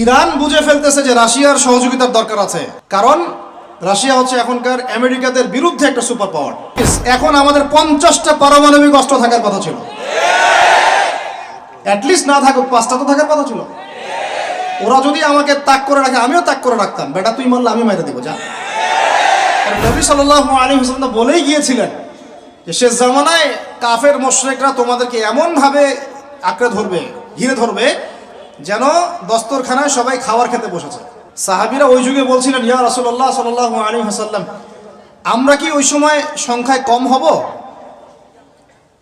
Iran বুঝে ফেলতেছে যে রাশিয়ার সহযোগিতার দরকার আছে, কারণ রাশিয়া হচ্ছে এখনকার আমেরিকাদের বিরুদ্ধে একটা সুপার পাওয়ার। এখন আমাদের 50টা পারমাণবিক অস্ত্র থাকার কথা ছিল, অ্যাটলিস্ট না থাকুক 5টা তো থাকার কথা ছিল। ওরা যদি আমাকে তাক করে রাখে আমিও তাক করে রাখতাম, বেটা তুই মারলে আমি মেরে দেবো যা। নবী সাল্লাল্লাহু আলাইহি ওয়াসাল্লাম বলেই গিয়েছিলেন যে শেষ জামানায় কাফের মুশরিকরা তোমাদেরকে এমন ভাবে আঁকড়ে ধরবে, ঘিরে ধরবে, যেন দস্তরখানায় সবাই খাবার খেতে বসেছে। সাহাবীরা ওই যুগে বলছিলেন, ইয়া রাসূলুল্লাহ সাল্লাল্লাহু আলাইহি ওয়াসাল্লাম, আমরা কি ওই সময় সংখ্যায় কম হব?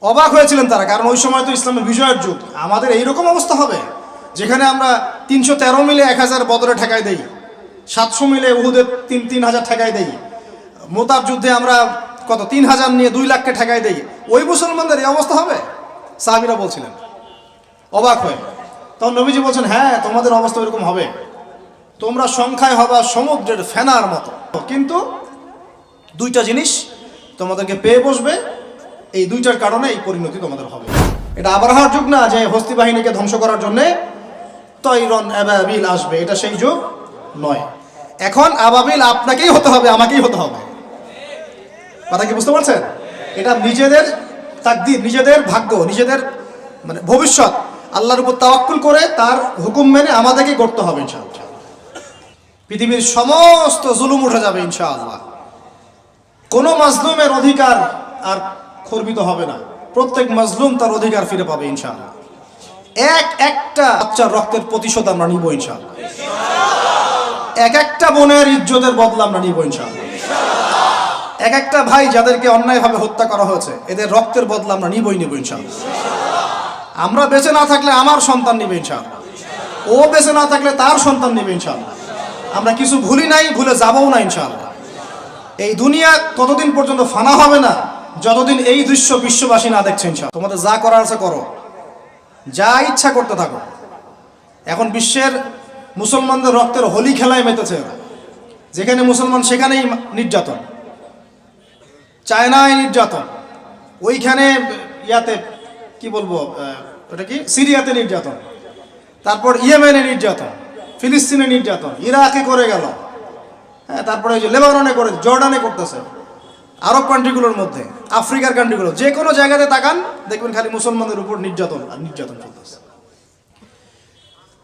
অবাক হয়েছিলেন তারা, কারণ ওই সময় তো ইসলামের বিজয়ের যুগ। আমাদের এইরকম অবস্থা হবে যেখানে আমরা 313 মিলে 1000 বদরে ঠেকাই দেই, 700 মিলে উহুদে 3000 ঠেকাই দেই, মোতার যুদ্ধে আমরা কত 3000 নিয়ে 2 লাখকে ঠেকাই দেই, ওই মুসলমানদের এই অবস্থা হবে? সাহাবীরা বলছিলেন অবাক হয়ে। তখন নবীজি বলছেন, হ্যাঁ তোমাদের অবস্থা এরকম হবে, তোমরা সংখ্যায় হবা সমুদ্রের ফেনার মতো, কিন্তু 2টা জিনিস তোমাদেরকে পেয়ে বসবে, এই 2টার কারণে এই পরিণতি তোমাদের হবে। এটা আবরাহার যুগ না যে হস্তি বাহিনীকে ধ্বংস করার জন্য তৈরন আবাবিল আসবে, এটা সেই যুগ নয়। এখন আবাবিল আপনাকেই হতে হবে, আমাকেই হতে হবে। কথা কি বুঝতে পারছেন? এটা নিজেদের তাকদীর, নিজেদের ভাগ্য, নিজেদের মানে ভবিষ্যৎ, আল্লাহর উপর তাওয়াক্কুল করে তার হুকুম মেনে আমাদেরকে করতে হবে ইনশাআল্লাহ। পৃথিবীর সমস্ত জুলুম উঠে যাবে ইনশাআল্লাহ, কোনো মাজলুমের অধিকার আর খর্বিত হবে না, প্রত্যেক মাজলুম তার অধিকার ফিরে পাবে ইনশাআল্লাহ। একটা বাচ্চার রক্তের প্রতিশোধ আমরা নিব ইনশাআল্লাহ, একটা বোনের ইজ্জতের বদলা আমরা নিব ইনশাআল্লাহ, একটা ভাই যাদেরকে অন্যায়ভাবে হত্যা করা হয়েছে এদের রক্তের বদলা আমরা নিবই ইনশাআল্লাহ। আমরা বেঁচে না থাকলে আমার সন্তান নিবে ইনশাআল্লাহ, ও বেঁচে না থাকলে তার সন্তান নিবে ইনশাআল্লাহ। আমরা কিছু ভুলি নাই, ভুলে যাবও না ইনশাআল্লাহ। এই দুনিয়া ততদিন পর্যন্ত ফানা হবে না যতদিন এই দৃশ্য বিশ্ববাসী না দেখছে ইনশাআল্লাহ। তোমাদের যা করার আছে করো, যা ইচ্ছা করতে থাকো। এখন বিশ্বের মুসলমানদের রক্তের হোলি খেলায় মেতেছে, যেখানে মুসলমান সেখানেই নির্যাতন, চায়নায় নির্যাতন, ওইখানে ইয়াতে কি বলবো ওটা কি সিরিয়াতে নির্যাতন, তারপর ইয়েমেনে নির্যাতন, ফিলিস্তিনে নির্যাতন, ইরাকে করে গেল, হ্যাঁ, তারপরে ওই যে লেবাননে করে, জর্ডানে করতেছে, আরব কান্ট্রিগুলোর মধ্যে, আফ্রিকার কান্ট্রিগুলো, যে কোনো জায়গাতে তাকান দেখবেন খালি মুসলমানদের উপর নির্যাতন আর নির্যাতন চলতেছে।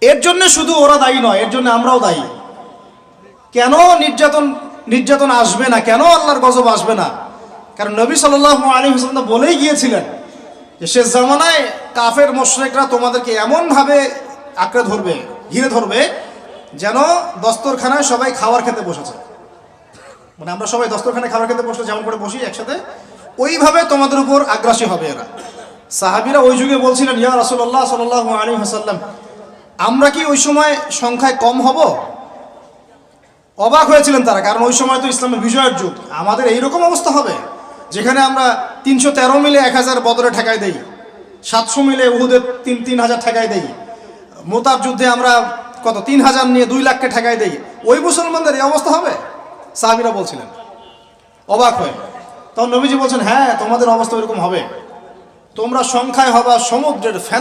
এর জন্য শুধু ওরা দায়ী নয়, এর জন্য আমরাও দায়ী। কেন নির্যাতন আসবে না, কেন আল্লাহর গজব আসবে না? কারণ নবী সাল্লাল্লাহু আলাইহি ওয়াসাল্লাম বলেই গিয়েছিলেন যে শেষ জামানায় কাফের মুশরিকরা তোমাদেরকে এমন ভাবে আঁকড়ে ধরবে, ঘিরে ধরবে, যেন দস্তরখানায় সবাই খাবার খেতে বসেছে। মানে আমরা সবাই দস্তরখানায় খাবার খেতে বসলে যেমন করে বসি একসাথে, ওইভাবে তোমাদের উপর আগ্রাসী হবে এরা। সাহাবীরা ওই যুগে বলছিলেন, ইয়া রাসূলুল্লাহ সাল্লাল্লাহু আলাইহি ওয়াসাল্লাম, আমরা কি ওই সময় সংখ্যায় কম হব? অবাক হয়েছিলেন তারা, কারণ ওই সময় তো ইসলামের বিজয়ের যুগ। আমাদের এইরকম অবস্থা হবে যেখানে আমরা 313 মিলে 1000 বদরে ঠেকাই দেই, 700 মিলে উহুদে 3000 ঠেকাই দেই, মোতার যুদ্ধে আমরা কত 3000 নিয়ে 2 লাখকে ঠেকাই দেই, ওই মুসলমানদের এই অবস্থা হবে? সাহাবীরা বলছিলেন অবাক হয়ে। তখন নবীজি বলছেন, হ্যাঁ তোমাদের অবস্থা এরকম হবে, তোমরা সংখ্যায় হবা সমুদ্রের ফেনা।